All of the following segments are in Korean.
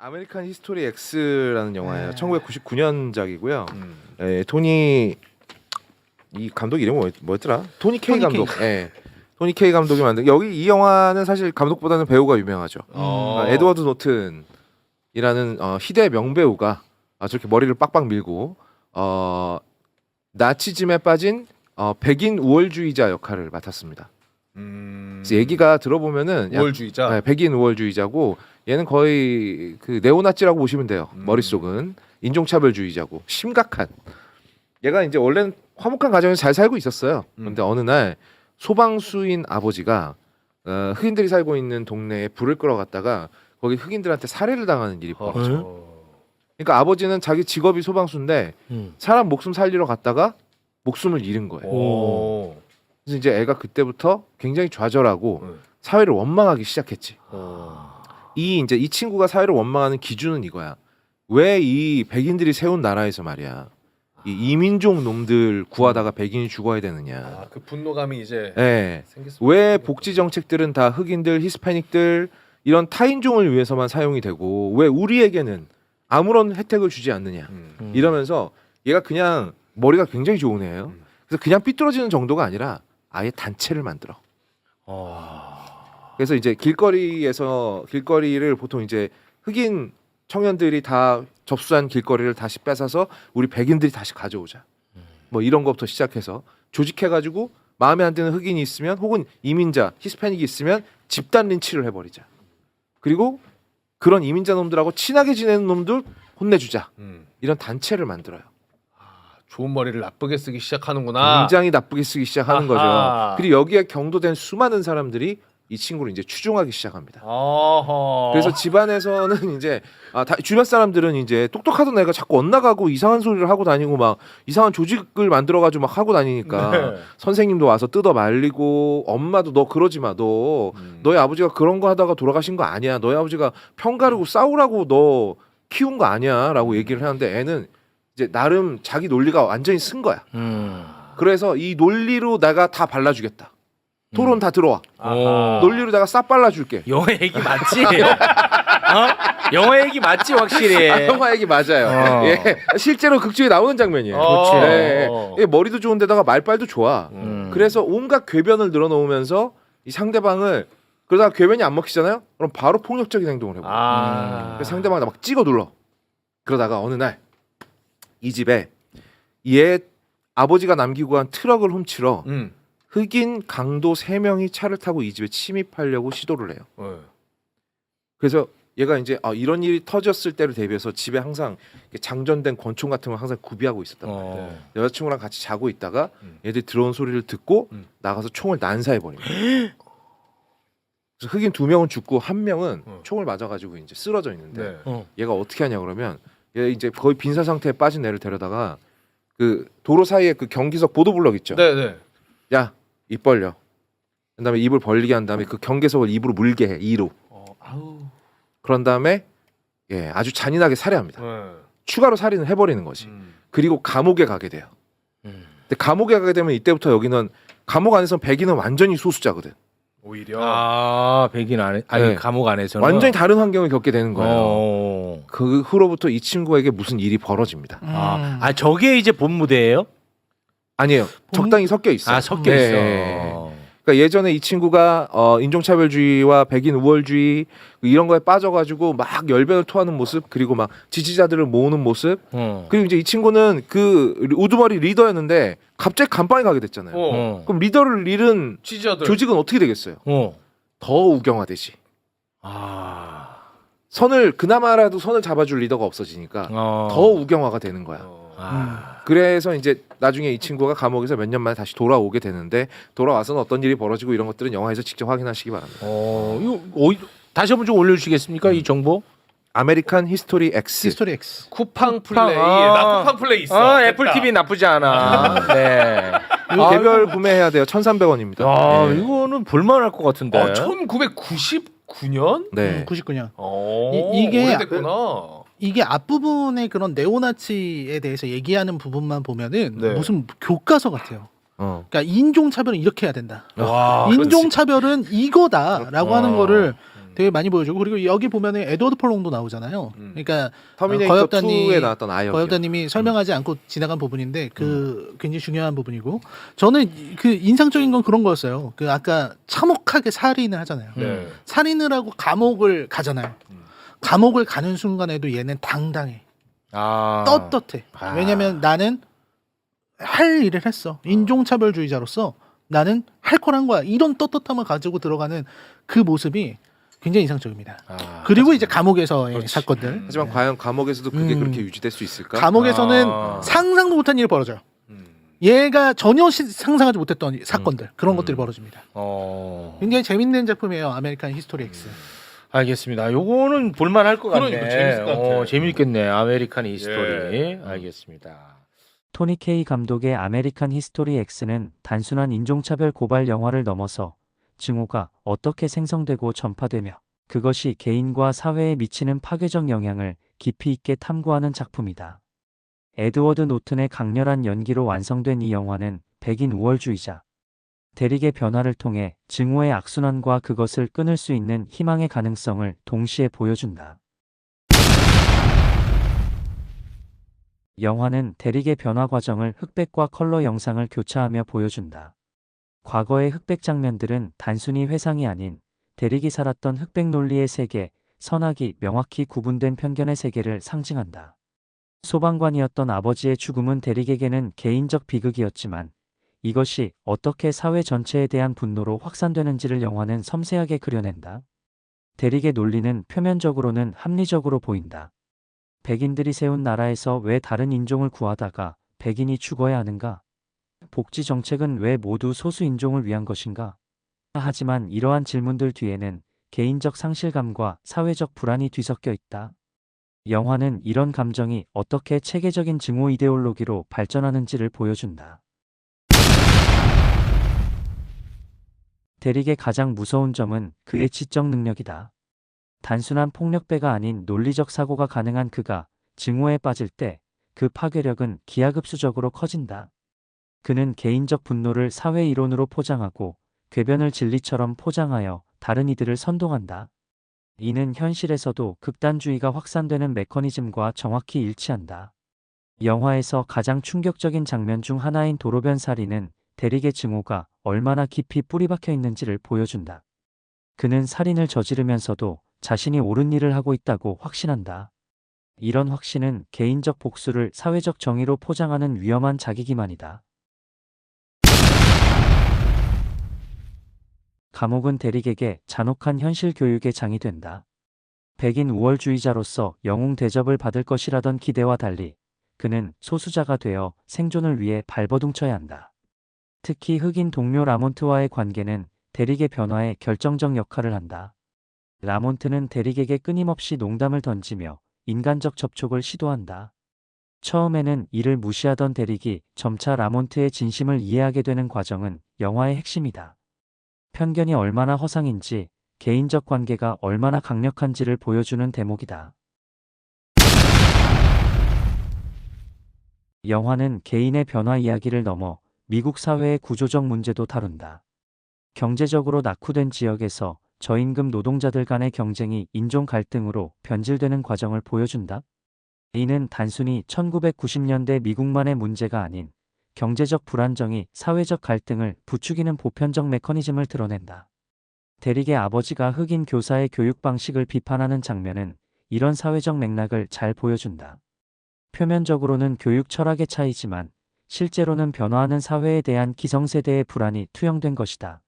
아메리칸 히스토리 X라는 영화예요. 1999년작이고요. 토니 이 감독 이름이 뭐였더라? 토니 K 감독. 예. 토니 K 감독이 만든 여기 이 영화는 사실 감독보다는 배우가 유명하죠. 에드워드 노튼이라는 희대 명배우가 저렇게 머리를 빡빡 밀고 나치즘에 빠진 백인 우월주의자 역할을 맡았습니다. 그래서 얘기가 들어보면은 우월주의자. 네, 백인 우월주의자고 얘는 거의 그 네오나치라고 보시면 돼요. 머릿속은 인종차별주의자고 심각한. 얘가 이제 원래는 화목한 가정에서 잘 살고 있었어요. 그런데 어느 날 소방수인 아버지가 흑인들이 살고 있는 동네에 불을 끌어갔다가 거기 흑인들한테 살해를 당하는 일이 벌어져. 그러니까 아버지는 자기 직업이 소방수인데 사람 목숨 살리러 갔다가 목숨을 잃은 거예요. 그래서 이제 애가 그때부터 굉장히 좌절하고 사회를 원망하기 시작했지. 이 친구가 사회를 원망하는 기준은 이거야. 왜 이 백인들이 세운 나라에서 말이야. 이 이민족 놈들 구하다가 백인이 죽어야 되느냐. 그 분노감이 이제 네. 왜 복지 정책들은 다 흑인들, 히스패닉들 이런 타인종을 위해서만 사용이 되고 왜 우리에게는 아무런 혜택을 주지 않느냐. 이러면서 얘가 그냥 머리가 굉장히 좋은 애예요. 그래서 그냥 삐뚤어지는 정도가 아니라 아예 단체를 만들어. 그래서 이제 길거리를 보통 이제 흑인 청년들이 다 접수한 길거리를 다시 뺏어서 우리 백인들이 다시 가져오자. 뭐 이런 것부터 시작해서 조직해가지고 마음에 안 드는 흑인이 있으면 혹은 이민자, 히스패닉이 있으면 집단 린치를 해버리자. 그리고 그런 이민자 놈들하고 친하게 지내는 놈들 혼내주자. 이런 단체를 만들어요. 좋은 머리를 나쁘게 쓰기 시작하는구나. 굉장히 나쁘게 쓰기 시작하는 거죠. 그리고 여기에 경도된 수많은 사람들이 이 친구를 이제 추종하기 시작합니다. 그래서 집안에서는 이제 주변 사람들은 이제 똑똑하던 애가 자꾸 엇나가고 이상한 소리를 하고 다니고 막 이상한 조직을 만들어가지고 막 하고 다니니까 선생님도 와서 뜯어 말리고 엄마도 너 그러지 마. 너희 아버지가 그런 거 하다가 돌아가신 거 아니야. 너희 아버지가 편가르고 싸우라고 너 키운 거 아니야. 라고 얘기를 하는데 애는 이제 나름 자기 논리가 완전히 쓴 거야. 그래서 이 논리로 내가 다 발라주겠다. 토론 다 들어와. 논리로 내가 싹 발라줄게. 영화 얘기 맞지? 영화 얘기 맞지 확실히. 영화 얘기 맞아요. 예. 실제로 극중에 나오는 장면이에요. 그렇지. 예. 예. 머리도 좋은데다가 말빨도 좋아. 그래서 온갖 궤변을 늘어놓으면서 이 상대방을 그러다가 궤변이 안 먹히잖아요. 그럼 바로 폭력적인 행동을 해버려. 그래서 상대방을 막 찍어 눌러. 그러다가 어느 날 이 집에 얘 아버지가 남기고 간 트럭을 훔치러 흑인 강도 3명이 차를 타고 이 집에 침입하려고 시도를 해요. 그래서 얘가 이제 이런 일이 터졌을 때를 대비해서 집에 항상 장전된 권총 같은 걸 항상 구비하고 있었단 말이에요. 여자친구랑 같이 자고 있다가 얘들이 들어온 소리를 듣고 나가서 총을 난사해버립니다. 그래서 흑인 2명은 죽고 1명은 총을 맞아가지고 이제 쓰러져 있는데 얘가 어떻게 하냐 그러면 얘 이제 거의 빈사 상태에 빠진 애를 데려다가 그 도로 사이에 그 경기석 보도블럭 있죠. 네네. 야, 입 벌려. 그다음에 입을 벌리게 한 다음에 그 경계석을 입으로 물게 해. 이로. 그런 다음에 아주 잔인하게 살해합니다. 추가로 살인을 해버리는 거지. 그리고 감옥에 가게 돼요. 근데 감옥에 가게 되면 이때부터 여기는 감옥 안에서 백인은 완전히 소수자거든. 오히려 백인 안에 네. 감옥 안에서는 완전히 다른 환경을 겪게 되는 거예요. 그 후로부터 이 친구에게 무슨 일이 벌어집니다. 저게 이제 본 무대예요? 아니에요. 적당히 섞여 있어요. 섞여 있어. 그러니까 예전에 이 친구가 인종차별주의와 백인 우월주의 이런 거에 빠져가지고 막 열변을 토하는 모습 그리고 막 지지자들을 모으는 모습 그리고 이제 이 친구는 그 우두머리 리더였는데 갑자기 간방에 가게 됐잖아요. 그럼 리더를 잃은 지지자들 조직은 어떻게 되겠어요? 더 우경화되지. 그나마라도 선을 잡아줄 리더가 없어지니까 더 우경화가 되는 거야. 그래서 이제 나중에 이 친구가 감옥에서 몇 년 만에 다시 돌아오게 되는데 돌아와서는 어떤 일이 벌어지고 이런 것들은 영화에서 직접 확인하시기 바랍니다. 이거 다시 한번 좀 올려주시겠습니까? 이 정보? 아메리칸 히스토리 X. 히스토리 X. 쿠팡 플레이. 나 쿠팡 플레이 있어. 애플 TV 나쁘지 않아. 네. 개별 구매해야 돼요. 1,300원입니다. 이거는 볼만할 것 같은데. 1999년? 네. 99년. 이게 이게 오래됐구나. 이게 앞부분의 그런 네오나치에 대해서 얘기하는 부분만 보면은 네. 무슨 교과서 같아요. 그러니까 인종차별은 이렇게 해야 된다. 와, 인종차별은 이거다라고 하는 거를 되게 많이 보여주고 그리고 여기 보면은 에드워드 폴롱도 나오잖아요. 그러니까 터미네이터 거역단님, 2에 나왔던 아역이요. 거역단님이 설명하지 않고 지나간 부분인데 그 굉장히 중요한 부분이고 저는 그 인상적인 건 그런 거였어요. 그 아까 참혹하게 살인을 하잖아요. 네. 살인을 하고 감옥을 가잖아요. 감옥을 가는 순간에도 얘는 당당해. 아. 떳떳해. 왜냐면 나는 할 일을 했어. 인종차별주의자로서 나는 할 거란 거야. 이런 떳떳함을 가지고 들어가는 그 모습이 굉장히 인상적입니다. 그리고 이제 감옥에서의 그렇지. 사건들. 하지만 과연 감옥에서도 그게 음. 그렇게 유지될 수 있을까? 감옥에서는 아. 상상도 못한 일이 벌어져요. 음. 얘가 전혀 상상하지 못했던 사건들 그런 것들이 벌어집니다. 굉장히 재밌는 작품이에요. 아메리칸 히스토리 X. 알겠습니다. 요거는 볼만할 것 같네. 그러니까 재밌을 것 같아. 재밌겠네. 아메리칸 히스토리. 알겠습니다. 토니 K 감독의 아메리칸 히스토리 X는 단순한 인종차별 고발 영화를 넘어서 증오가 어떻게 생성되고 전파되며 그것이 개인과 사회에 미치는 파괴적 영향을 깊이 있게 탐구하는 작품이다. 에드워드 노튼의 강렬한 연기로 완성된 이 영화는 백인 우월주의자 대릭의 변화를 통해 증오의 악순환과 그것을 끊을 수 있는 희망의 가능성을 동시에 보여준다. 영화는 대릭의 변화 과정을 흑백과 컬러 영상을 교차하며 보여준다. 과거의 흑백 장면들은 단순히 회상이 아닌 대릭이 살았던 흑백 논리의 세계, 선악이 명확히 구분된 편견의 세계를 상징한다. 소방관이었던 아버지의 죽음은 대릭에게는 개인적 비극이었지만 이것이 어떻게 사회 전체에 대한 분노로 확산되는지를 영화는 섬세하게 그려낸다. 대릭의 논리는 표면적으로는 합리적으로 보인다. 백인들이 세운 나라에서 왜 다른 인종을 구하다가 백인이 죽어야 하는가? 복지 정책은 왜 모두 소수 인종을 위한 것인가? 하지만 이러한 질문들 뒤에는 개인적 상실감과 사회적 불안이 뒤섞여 있다. 영화는 이런 감정이 어떻게 체계적인 증오 이데올로기로 발전하는지를 보여준다. 대릭의 가장 무서운 점은 그의 지적 능력이다. 단순한 폭력배가 아닌 논리적 사고가 가능한 그가 증오에 빠질 때 그 파괴력은 기하급수적으로 커진다. 그는 개인적 분노를 사회 이론으로 포장하고 궤변을 진리처럼 포장하여 다른 이들을 선동한다. 이는 현실에서도 극단주의가 확산되는 메커니즘과 정확히 일치한다. 영화에서 가장 충격적인 장면 중 하나인 도로변 살인은 대릭의 증오가 얼마나 깊이 뿌리박혀 있는지를 보여준다. 그는 살인을 저지르면서도 자신이 옳은 일을 하고 있다고 확신한다. 이런 확신은 개인적 복수를 사회적 정의로 포장하는 위험한 자기기만이다. 감옥은 대릭에게 잔혹한 현실 교육의 장이 된다. 백인 우월주의자로서 영웅 대접을 받을 것이라던 기대와 달리 그는 소수자가 되어 생존을 위해 발버둥쳐야 한다. 특히 흑인 동료 라몬트와의 관계는 대릭의 변화에 결정적 역할을 한다. 라몬트는 대릭에게 끊임없이 농담을 던지며 인간적 접촉을 시도한다. 처음에는 이를 무시하던 대릭이 점차 라몬트의 진심을 이해하게 되는 과정은 영화의 핵심이다. 편견이 얼마나 허상인지 개인적 관계가 얼마나 강력한지를 보여주는 대목이다. 영화는 개인의 변화 이야기를 넘어 미국 사회의 구조적 문제도 다룬다. 경제적으로 낙후된 지역에서 저임금 노동자들 간의 경쟁이 인종 갈등으로 변질되는 과정을 보여준다. 이는 단순히 1990년대 미국만의 문제가 아닌 경제적 불안정이 사회적 갈등을 부추기는 보편적 메커니즘을 드러낸다. 대릭의 아버지가 흑인 교사의 교육 방식을 비판하는 장면은 이런 사회적 맥락을 잘 보여준다. 표면적으로는 교육 철학의 차이지만 실제로는 변화하는 사회에 대한 기성세대의 불안이 투영된 것이다.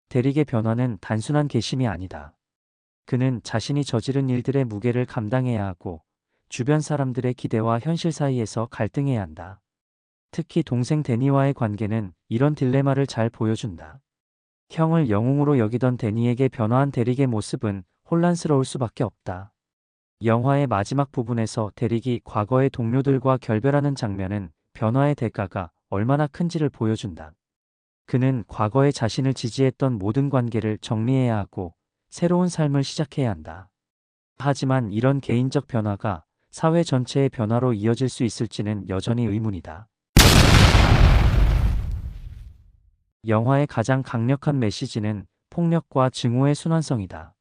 대릭의 변화는 단순한 개심이 아니다. 그는 자신이 저지른 일들의 무게를 감당해야 하고 주변 사람들의 기대와 현실 사이에서 갈등해야 한다. 특히 동생 데니와의 관계는 이런 딜레마를 잘 보여준다. 형을 영웅으로 여기던 데니에게 변화한 대릭의 모습은 혼란스러울 수밖에 없다. 영화의 마지막 부분에서 대릭이 과거의 동료들과 결별하는 장면은 변화의 대가가 얼마나 큰지를 보여준다. 그는 과거에 자신을 지지했던 모든 관계를 정리해야 하고 새로운 삶을 시작해야 한다. 하지만 이런 개인적 변화가 사회 전체의 변화로 이어질 수 있을지는 여전히 의문이다. 영화의 가장 강력한 메시지는 폭력과 증오의 순환성이다.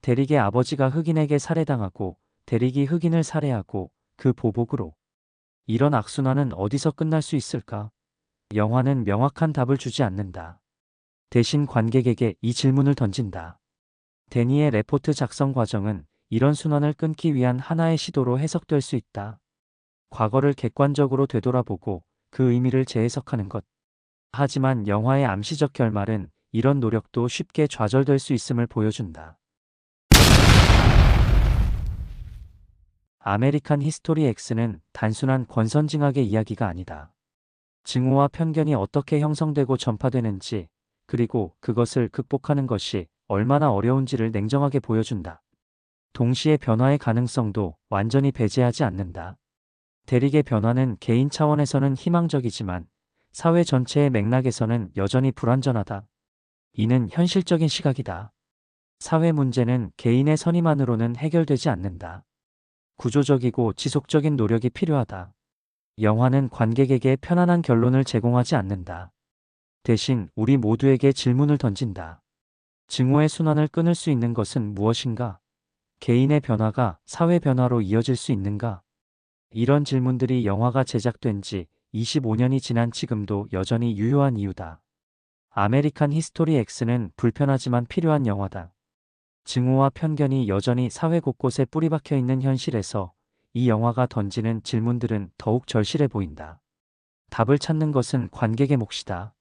대릭의 아버지가 흑인에게 살해당하고 대릭이 흑인을 살해하고 그 보복으로. 이런 악순환은 어디서 끝날 수 있을까? 영화는 명확한 답을 주지 않는다. 대신 관객에게 이 질문을 던진다. 데니의 레포트 작성 과정은 이런 순환을 끊기 위한 하나의 시도로 해석될 수 있다. 과거를 객관적으로 되돌아보고 그 의미를 재해석하는 것. 하지만 영화의 암시적 결말은 이런 노력도 쉽게 좌절될 수 있음을 보여준다. 아메리칸 히스토리 X는 단순한 권선징악의 이야기가 아니다. 증오와 편견이 어떻게 형성되고 전파되는지, 그리고 그것을 극복하는 것이 얼마나 어려운지를 냉정하게 보여준다. 동시에 변화의 가능성도 완전히 배제하지 않는다. 대릭의 변화는 개인 차원에서는 희망적이지만 사회 전체의 맥락에서는 여전히 불완전하다. 이는 현실적인 시각이다. 사회 문제는 개인의 선의만으로는 해결되지 않는다. 구조적이고 지속적인 노력이 필요하다. 영화는 관객에게 편안한 결론을 제공하지 않는다. 대신 우리 모두에게 질문을 던진다. 증오의 순환을 끊을 수 있는 것은 무엇인가? 개인의 변화가 사회 변화로 이어질 수 있는가? 이런 질문들이 영화가 제작된 지 25년이 지난 지금도 여전히 유효한 이유다. 아메리칸 히스토리 X는 불편하지만 필요한 영화다. 증오와 편견이 여전히 사회 곳곳에 뿌리박혀 있는 현실에서 이 영화가 던지는 질문들은 더욱 절실해 보인다. 답을 찾는 것은 관객의 몫이다.